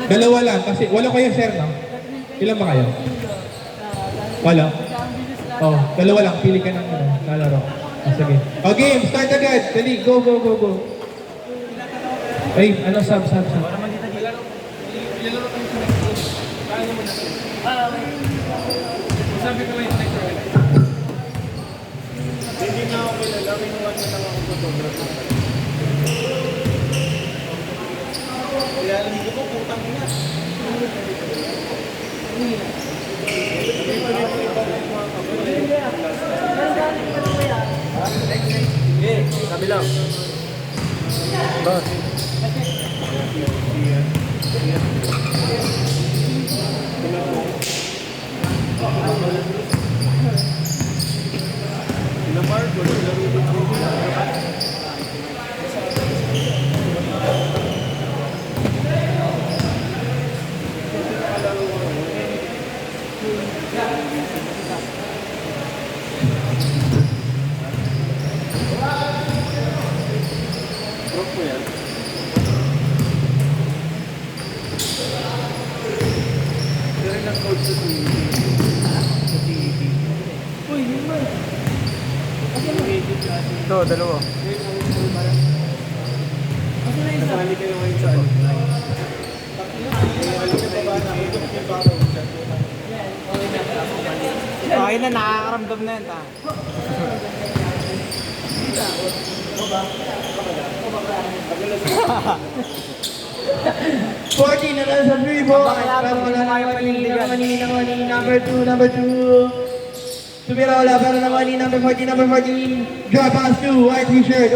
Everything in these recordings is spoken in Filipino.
Dalawa lang, kasi wala kayo, sir, no? Ilan ba kayo? Wala? Oh, dalawa lang. Pili ka ng lalaro. Sige. Oh, game. Start agad. Dali. Go, go, go, go. Ay, ano, sub. Sabi ko lang hindi na ako kilala, minuwan na lang ako photographer. Kaya alam ko putang ina. Sabi lang. Boss. Ito, dalawa. Nasali kayo ngayon sa ano? Okay na, nakakaramdam na yan, ta. Fourteen na lang sa 3 boys. Pero wala na number 2. Tumirola, pero naman ni number 14. Drop pass to white t-shirt.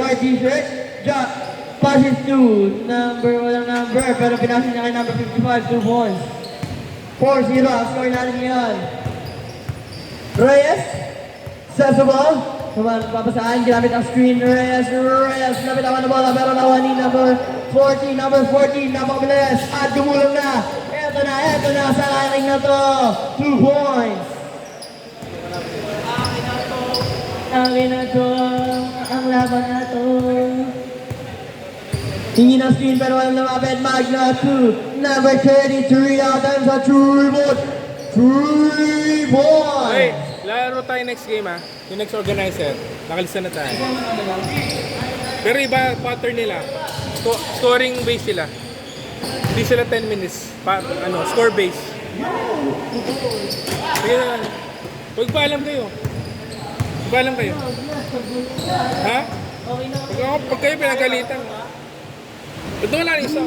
Drop passes to walang number, pero pinasa niya kay number 55, 2 points. 4-0, ang score natin ngayon. Reyes, sets the ball. Papasaan, ginamit ang screen. Reyes, lapit naman na bola, pero nawa ni number 14, napakabilis. At gumulong na. Eto na, sa aking na to. 2 points. Akin na to, ang laban na to. Tingin ang screen pero walang lumapit. Magna to number 33 out and sa 3 points. Okay, laro tayo next game, ha? Yung next organizer. Nakalista na tayo. Pero iba pattern nila. Scoring base sila. Hindi sila 10 minutes. Score base. Sige na lang. Pagpaalam kayo. Ha? Pag kayo pinagalitan. Ito wala rin isa.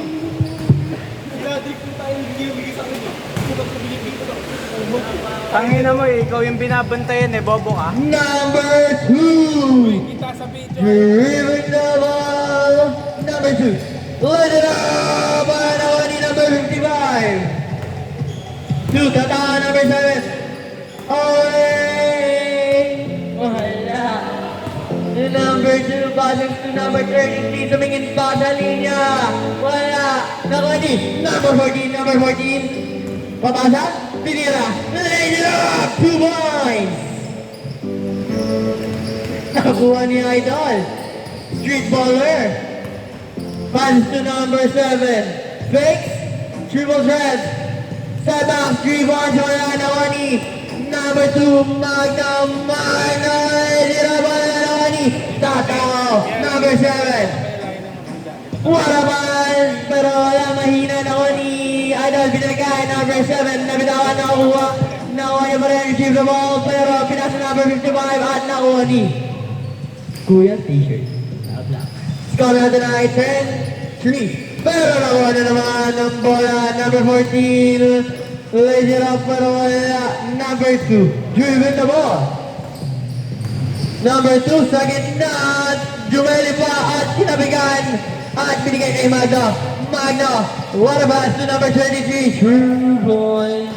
Tangina mo eh, ikaw yung binabantayan eh, bobo ka. Number 2. Kita sa video. Driven the ball. Number 2. Let it up by number 55. To Tata, number 7. Wala. Number 2 passes to number 33. Tumingin pa sa linya. Wala. Nakani. Number 14. Papasa. Pinira. Laid it up. 2 points. Nakakuha ni Idol. Street baller. Pass to number 7. Fakes. Triple threat. Step back. 3 points. Wala nakuha ni number 2. Magna. Tataw. Number 7. Wala pass. Pero wala mahina nakuha ni Idol. Binagay. Number 7. Nabitawan nakuha. Nakuha niya pa rin retrieve the ball. Pero pinasa number 55 at nakuha ni Kuya T-shirt. Score natin ay 10-3. Pero nakuha na naman ng bola. Number 14. Lays it up pero wala. Number 2. Driven the ball. Number 2 sa gitna. Jumeli pa at kinabigan. At binigay kay Magna. What a pass to number 23. 2 points.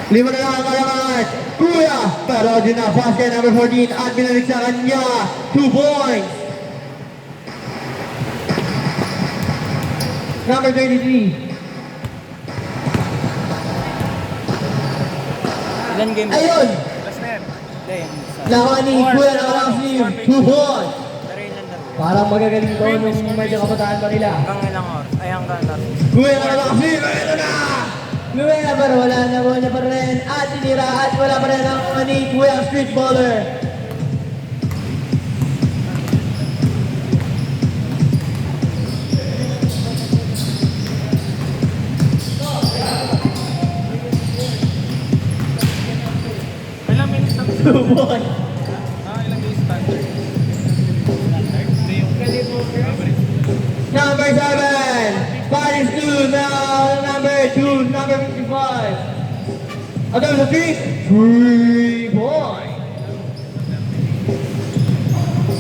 5 na lang ang kalamangan. Kuya, pero din na pass kay number 14 at binalik sa kanya. 2 points. Number 33. Ilan game? Ayun! Last na yan. Hindi, yung isa. Nakuha ni Kuya ng Alam Slim. 2 points. Pero yun lang. Parang magagaling to nung medyo kabataan pa nila. Hanggang ilang oras? Ay, hanggang Kuya na naman kasi, ito na! Kuya pero wala na pa rin. At tinira at wala pa rin ang ni Kuya Street Baller. Ilang minutes lang? Boy. Ilang minutes standard? Number 7, Paris 2, now number 2, number 55. At number 3 point.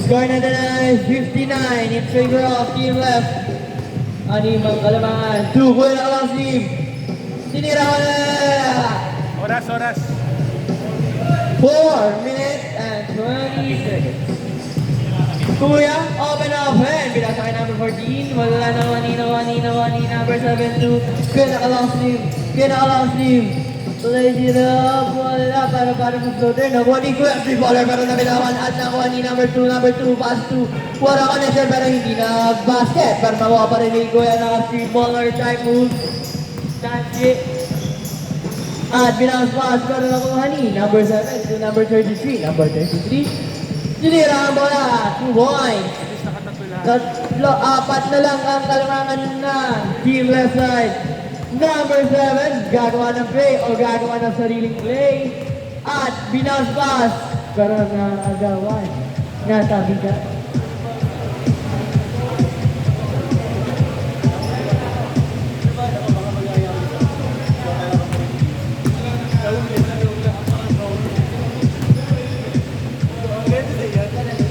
Score na is 59 in favor of team left. Anim ang kalamangan. 2, Kuya Nakalang team. Tinira ko na. Oras. 4 minutes and 20 seconds. Kuya, open up hand. Binasa kay number 14. Wala na wani, number 7 to Kuya Nakalang team. Tuloy sila, wala para mag-floater. Nakuha ni Kuya Street Baller pero nabilawan at nakuha ni number 2, pass to. Wala connection pero hindi na basket. Pero nakuha pa rin ni Kuya na Street Baller type move. At binawas pass pero nakuha ni number 7 to number 33. Number 33. Sinira ang bola, 2 points. Tatlo, 4 na lang ang kalamangan na team left side. Number 7, gagawa ng play o gagawa ng sariling play. At binawas pass pero naagawan. Natabi ka.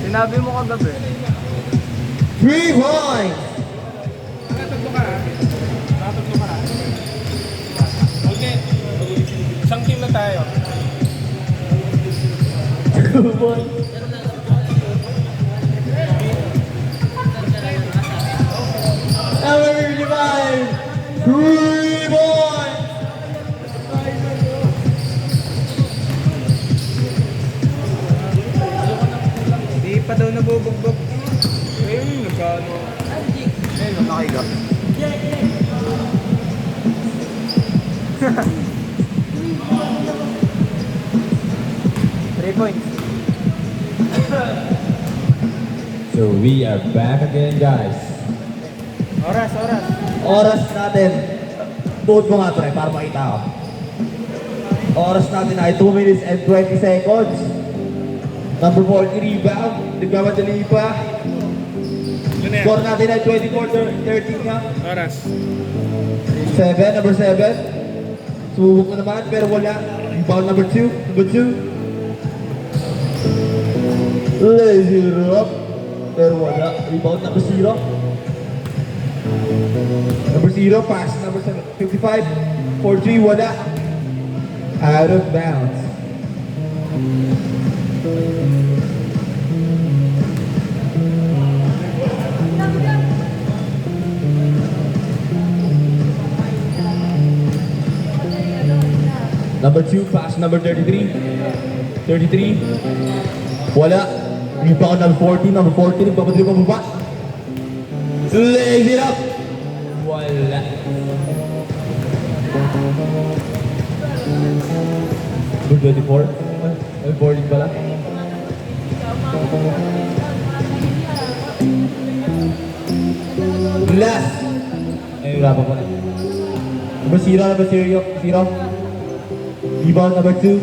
Sinabi mo kagabi. 3 points. Nakatatlo ka. Okay. Isang team na tayo. 2 points. Number 55, 3 points. Hindi pa daw nabubugbog. Nagkano. Nakahiga. 3 points. So we are back again, guys. Oras. Oras natin. Tuod mo nga pre, para makita ko. Oras natin ay 2 minutes and 20 seconds. Number 40 rebound. Nagmamadali pa. Score natin ay 24-13 nga. Oras. 7, number 7. Sububok na naman, pero wala. Rebound number 2. Number 2. Lazy rock. Pero wala. Rebound number 0. Number 0, pass number 55. 4-3, wala. Out of bounds. Number 2, pass number 33. 33. Wala. Rebound number 14. Number 14. Nagpapadali pa baba. Lays it up. Wala. Number 24. Ay, 14 pala. Last. Ay, wala pa pala. Number 0. Number 0. Rebound number 2.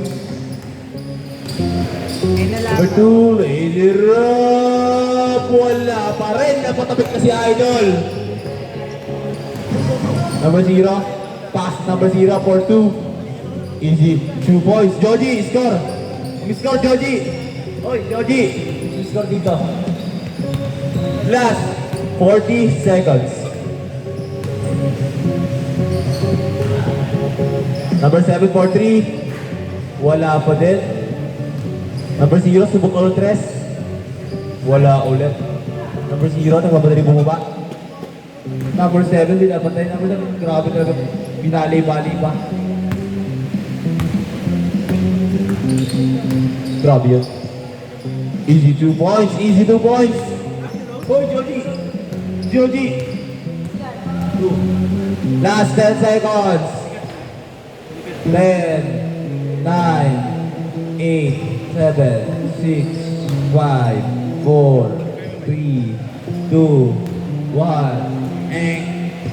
Number 2, lazy up. Wala pa rin. Napatabit na si Idol. Number 0. Pass number 0 for 2. Easy. 2 points. Joji, score. Score, Joji. Oy, Joji. Score dito. Last 40 seconds. Number 7 for 3. Wala pa din. Number 0, subok ulit 3. Wala ulit. Number 0, nagmamadali bumaba. Number 7, dinapantay. Number 7, grabe talaga. Binali-bali pa. Grabe yun. Easy 2 points. Easy 2 points. Hoy, Joji. Joji. Last 10 seconds. 10, 9, 8, 7, 6, 5, 4, 3, 2, 1.